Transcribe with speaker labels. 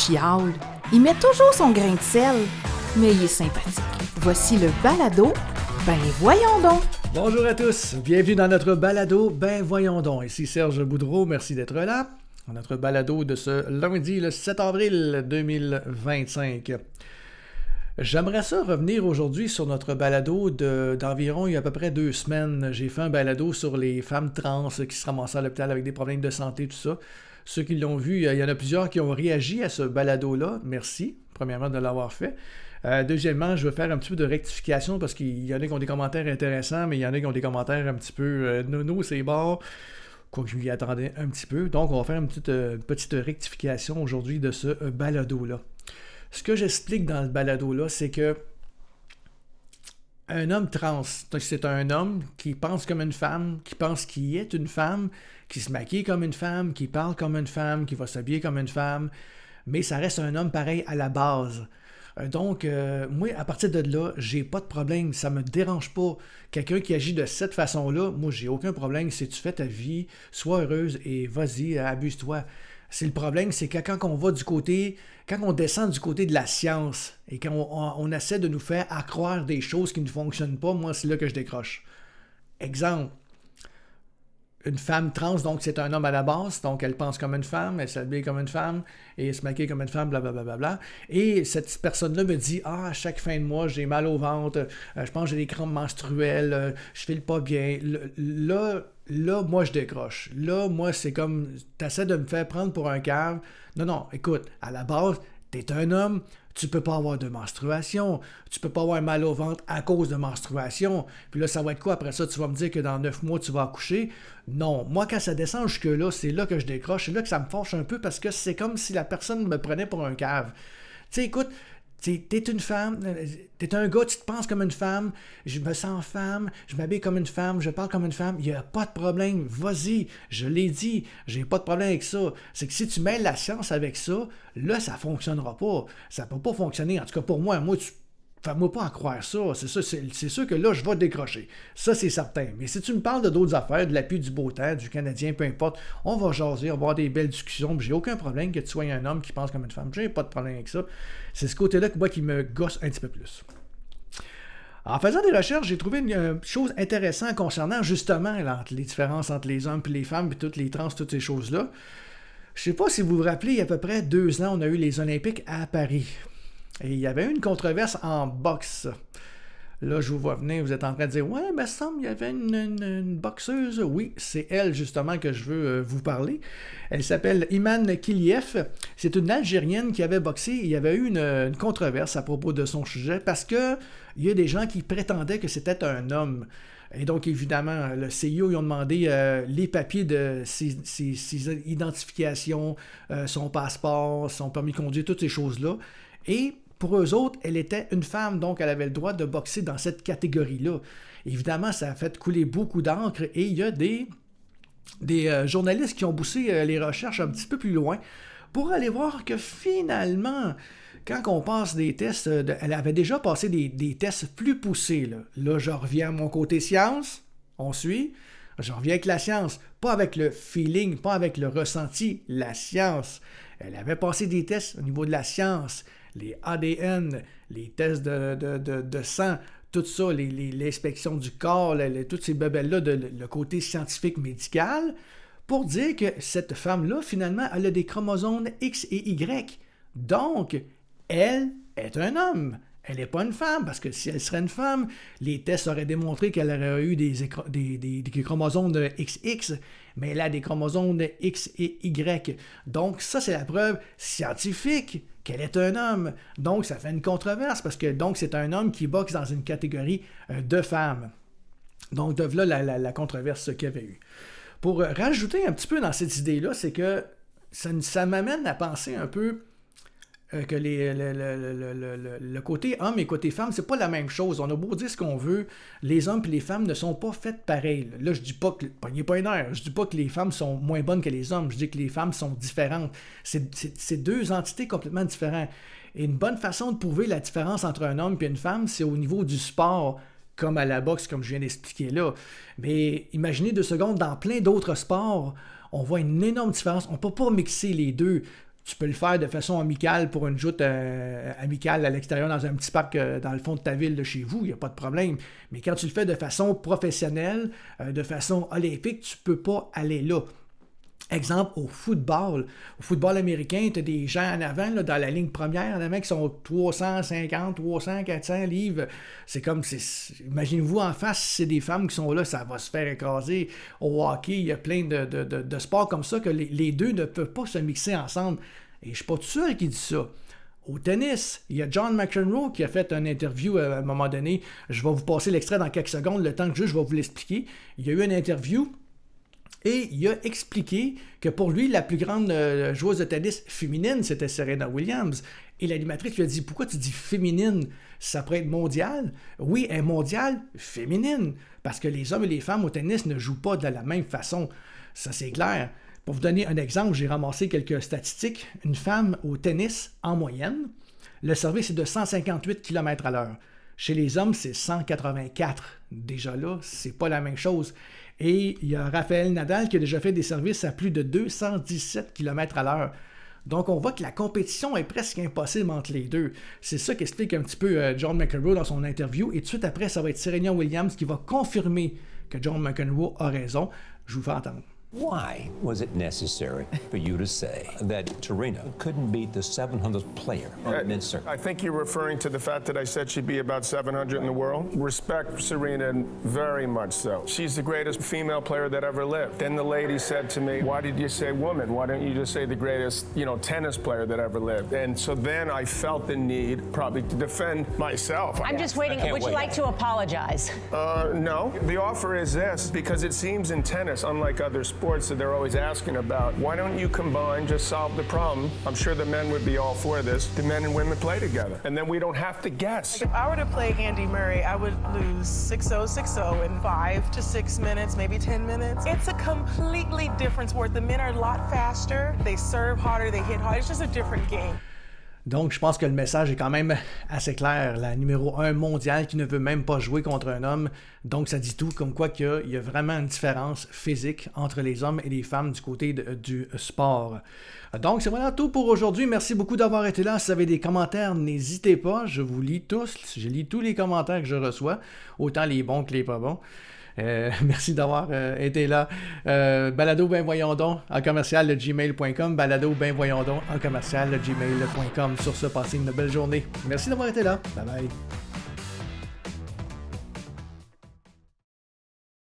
Speaker 1: chiale. Il met toujours son grain de sel, mais il est sympathique. Voici le balado, ben voyons donc.
Speaker 2: Bonjour à tous, bienvenue dans notre balado, ben voyons donc. Ici Serge Boudreau, merci d'être là. Notre balado de ce lundi, le 7 avril 2025. J'aimerais ça revenir aujourd'hui sur notre balado d'environ il y a à peu près 2 semaines. J'ai fait un balado sur les femmes trans qui se ramassaient à l'hôpital avec des problèmes de santé, tout ça. Ceux qui l'ont vu, il y en a plusieurs qui ont réagi à ce balado-là. Merci, premièrement, de l'avoir fait. Deuxièmement, je vais faire un petit peu de rectification parce qu'il y en a qui ont des commentaires intéressants, mais il y en a qui ont des commentaires un petit peu nono, c'est bon. Quoique je m'y attendais un petit peu. Donc, on va faire une petite rectification aujourd'hui de ce balado-là. Ce que j'explique dans le balado-là, c'est que un homme trans, c'est un homme qui pense comme une femme, qui pense qu'il est une femme, qui se maquille comme une femme, qui parle comme une femme, qui va s'habiller comme une femme, mais ça reste un homme pareil à la base. Donc, moi, à partir de là, j'ai pas de problème, ça me dérange pas. Quelqu'un qui agit de cette façon-là, moi, j'ai aucun problème. Si tu fais ta vie, sois heureuse et vas-y, abuse-toi. C'est le problème, c'est que quand on descend du côté de la science et quand on essaie de nous faire accroire des choses qui ne fonctionnent pas, moi, c'est là que je décroche. Exemple, une femme trans, donc c'est un homme à la base, donc elle pense comme une femme, elle s'habille comme une femme, et elle se maquille comme une femme, blablabla. Et cette personne-là me dit « Ah, à chaque fin de mois, j'ai mal au ventre, je pense que j'ai des crampes menstruelles, je file pas bien. » Là, moi, je décroche. Là, moi, c'est comme, t'essaies de me faire prendre pour un cave. Non, écoute, à la base, t'es un homme, tu peux pas avoir de menstruation, tu peux pas avoir mal au ventre à cause de menstruation. Puis là, ça va être quoi après ça? Tu vas me dire que dans 9 mois, tu vas accoucher? Non, moi, quand ça descend jusque-là, c'est là que je décroche. C'est là que ça me fâche un peu parce que c'est comme si la personne me prenait pour un cave. Tu sais, écoute, t'es une femme, t'es un gars, tu te penses comme une femme, je me sens femme, je m'habille comme une femme, je parle comme une femme, il n'y a pas de problème, vas-y, je l'ai dit, j'ai pas de problème avec ça. C'est que si tu mêles la science avec ça, là, ça fonctionnera pas. Ça peut pas fonctionner, en tout cas pour moi, fais-moi pas en croire ça, c'est sûr que là, je vais décrocher. Ça, c'est certain. Mais si tu me parles de d'autres affaires, de l'appui du beau temps, du Canadien, peu importe, on va jaser, on va avoir des belles discussions, j'ai aucun problème que tu sois un homme qui pense comme une femme, j'ai pas de problème avec ça. C'est ce côté-là que moi qui me gosse un petit peu plus. En faisant des recherches, j'ai trouvé une chose intéressante concernant justement les différences entre les hommes et les femmes, puis toutes les trans, toutes ces choses-là. Je sais pas si vous vous rappelez, il y a à peu près 2 ans, on a eu les Olympiques à Paris. Et il y avait eu une controverse en boxe. Là, je vous vois venir, vous êtes en train de dire « Ouais, mais semble il y avait une boxeuse. » Oui, c'est elle, justement, que je veux vous parler. Elle s'appelle Iman Kiliev. C'est une Algérienne qui avait boxé. Il y avait eu une controverse à propos de son sujet parce qu'il y a des gens qui prétendaient que c'était un homme. Et donc, évidemment, le CIO, ils ont demandé les papiers de ses identifications, son passeport, son permis de conduire, toutes ces choses-là. Et pour eux autres, elle était une femme, donc elle avait le droit de boxer dans cette catégorie-là. Évidemment, ça a fait couler beaucoup d'encre et il y a des journalistes qui ont poussé les recherches un petit peu plus loin pour aller voir que finalement, quand on passe des tests, elle avait déjà passé des tests plus poussés. Là, je reviens à mon côté science, on suit. Je reviens avec la science, pas avec le feeling, pas avec le ressenti, la science. Elle avait passé des tests au niveau de la science, les ADN, les tests de sang, tout ça, l'inspection du corps, toutes ces bebelles-là, le côté scientifique médical, pour dire que cette femme-là, finalement, elle a des chromosomes X et Y. Donc, elle est un homme. Elle n'est pas une femme, parce que si elle serait une femme, les tests auraient démontré qu'elle aurait eu des chromosomes de XX, mais elle a des chromosomes de X et Y. Donc ça, c'est la preuve scientifique qu'elle est un homme. Donc ça fait une controverse, parce que donc c'est un homme qui boxe dans une catégorie de femmes. Donc de là la controverse qu'il y avait eu. Pour rajouter un petit peu dans cette idée-là, c'est que ça m'amène à penser un peu que le côté homme et côté femme, c'est pas la même chose. On a beau dire ce qu'on veut, les hommes et les femmes ne sont pas faites pareil. Là, je dis pas que, pognez pas une heure, je dis pas que les femmes sont moins bonnes que les hommes, je dis que les femmes sont différentes. C'est 2 entités complètement différentes. Et une bonne façon de prouver la différence entre un homme et une femme, c'est au niveau du sport, comme à la boxe, comme je viens d'expliquer là. Mais imaginez 2 secondes, dans plein d'autres sports, on voit une énorme différence. On peut pas mixer les deux. Tu peux le faire de façon amicale pour une joute amicale à l'extérieur dans un petit parc dans le fond de ta ville de chez vous, il n'y a pas de problème. Mais quand tu le fais de façon professionnelle, de façon olympique, tu ne peux pas aller là. Exemple, au football américain, tu as des gens en avant, là, dans la ligne première, en avant qui sont 350, 300, 400 livres. C'est comme, imaginez-vous en face, si c'est des femmes qui sont là, ça va se faire écraser. Au hockey, il y a plein de sports comme ça que les deux ne peuvent pas se mixer ensemble. Et je ne suis pas tout seul qui dit ça. Au tennis, il y a John McEnroe qui a fait une interview à un moment donné. Je vais vous passer l'extrait dans quelques secondes, le temps que je vais vous l'expliquer. Il y a eu une interview. Et il a expliqué que pour lui, la plus grande joueuse de tennis féminine, c'était Serena Williams. Et l'animatrice lui a dit « Pourquoi tu dis féminine? Ça pourrait être mondial? » Oui, elle est mondiale, féminine. Parce que les hommes et les femmes au tennis ne jouent pas de la même façon. Ça, c'est clair. Pour vous donner un exemple, j'ai ramassé quelques statistiques. Une femme au tennis, en moyenne, le service est de 158 km/h. Chez les hommes, c'est 184. Déjà là, c'est pas la même chose. Et il y a Rafael Nadal qui a déjà fait des services à plus de 217 km/h. Donc, on voit que la compétition est presque impossible entre les deux. C'est ça qu'explique un petit peu John McEnroe dans son interview. Et tout de suite après, ça va être Serena Williams qui va confirmer que John McEnroe a raison. Je vous fais entendre.
Speaker 3: Why was it necessary for you to say that Serena couldn't beat the 700th player on the men's circuit?
Speaker 4: I think you're referring to the fact that I said she'd be about 700 in the world. Respect Serena very much so. She's the greatest female player that ever lived. Then the lady said to me, why did you say woman? Why don't you just say the greatest, tennis player that ever lived? And so then I felt the need probably to defend myself.
Speaker 5: I'm just waiting. Would you like to apologize?
Speaker 4: No. The offer is this, because it seems in tennis, unlike other sports that they're always asking about, why don't you combine, just solve the problem? I'm sure the men would be all for this. The men and women play together, and then we don't have to guess.
Speaker 6: If I were to play Andy Murray, I would lose 6-0, 6-0 in 5 to 6 minutes, maybe 10 minutes. It's a completely different sport. The men are a lot faster. They serve harder, they hit harder. It's just a different game.
Speaker 2: Donc, je pense que le message est quand même assez clair. La numéro 1 mondiale qui ne veut même pas jouer contre un homme. Donc, ça dit tout, comme quoi qu'il y a vraiment une différence physique entre les hommes et les femmes du côté du sport. Donc, c'est voilà tout pour aujourd'hui. Merci beaucoup d'avoir été là. Si vous avez des commentaires, n'hésitez pas. Je vous lis tous. Je lis tous les commentaires que je reçois, autant les bons que les pas bons. Merci d'avoir été là. Balado ben voyons donc en commercial gmail.com. Balado ben voyons donc en commercial gmail.com. Sur ce, passez une belle journée. Merci d'avoir été là. Bye bye.